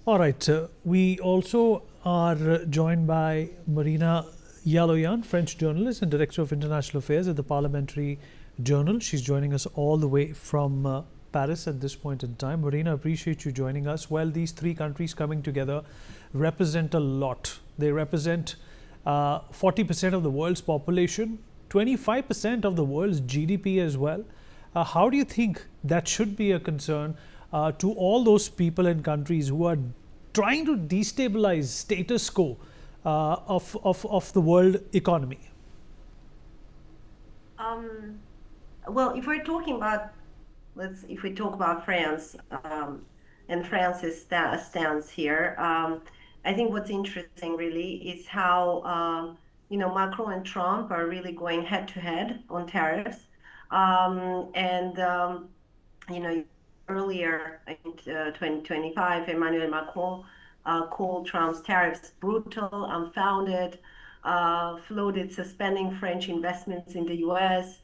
All right. We also are joined by Arina Yaloyan, French journalist and director of international affairs at the Parliamentary Journal. She's joining us all the way from Paris at this point in time. Arina, appreciate you joining us. Well, these three countries coming together represent a lot. They represent 40% of the world's population, 25% of the world's GDP as well. How do you think that should be a concern to all those people and countries who are trying to destabilize status quo of the world economy? Um, well, if we talk about France and France's stance here, I think what's interesting really is how Macron and Trump are really going head to head on tariffs, and you know earlier in 2025, Emmanuel Macron called Trump's tariffs brutal, unfounded, floated suspending French investments in the US,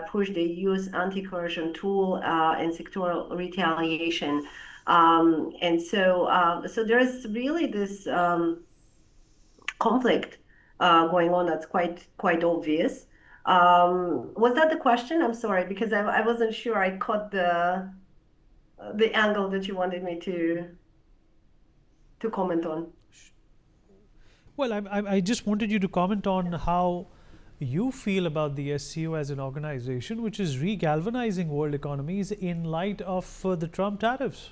pushed the EU's anti-coercion tool and sectoral retaliation. So there's really this conflict going on that's quite obvious. Was that the question? I'm sorry, because I wasn't sure I caught the angle that you wanted me to comment on. Well, I just wanted you to comment on how you feel about the SCO as an organization, which is regalvanizing world economies in light of the Trump tariffs.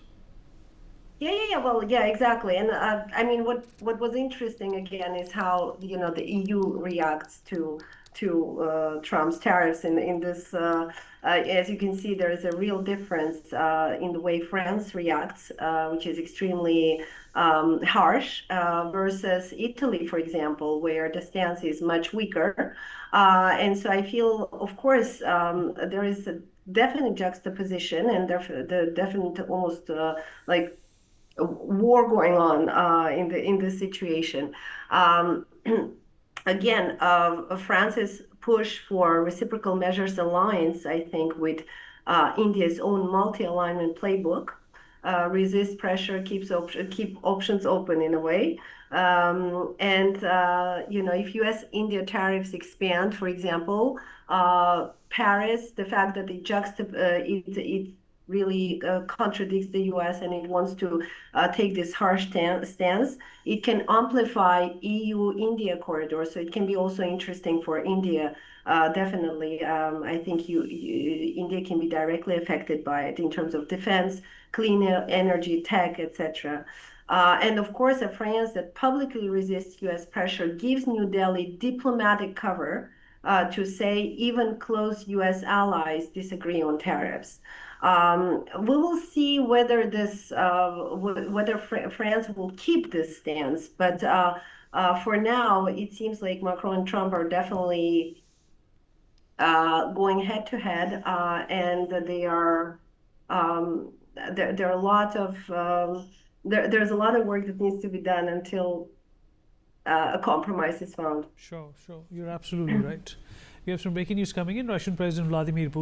Yeah. Well, yeah, exactly. And I mean, what was interesting again is how the EU reacts to Trump's tariffs. In this, as you can see, there is a real difference in the way France reacts, which is extremely harsh, versus Italy, for example, where the stance is much weaker. And so I feel, of course, there is a definite juxtaposition and the definite almost like war going on in this situation. Um, Again, France's push for reciprocal measures alliance, I think, with India's own multi-alignment playbook, resist pressure, keep options open in a way. And if U.S.-India tariffs expand, for example, Paris, the fact that it really contradicts the U.S. and it wants to take this harsh stance, it can amplify EU-India corridor. So it can be also interesting for India. Definitely, I think India can be directly affected by it in terms of defense, clean energy, tech, etc. And of course, a France that publicly resists U.S. pressure gives New Delhi diplomatic cover to say even close U.S. allies disagree on tariffs. We will see whether France will keep this stance, but for now, it seems like Macron and Trump are definitely going head to head, and they are there are a lot of there's a lot of work that needs to be done until a compromise is found. Sure. You're absolutely right. We have some breaking news coming in. Russian President Vladimir Putin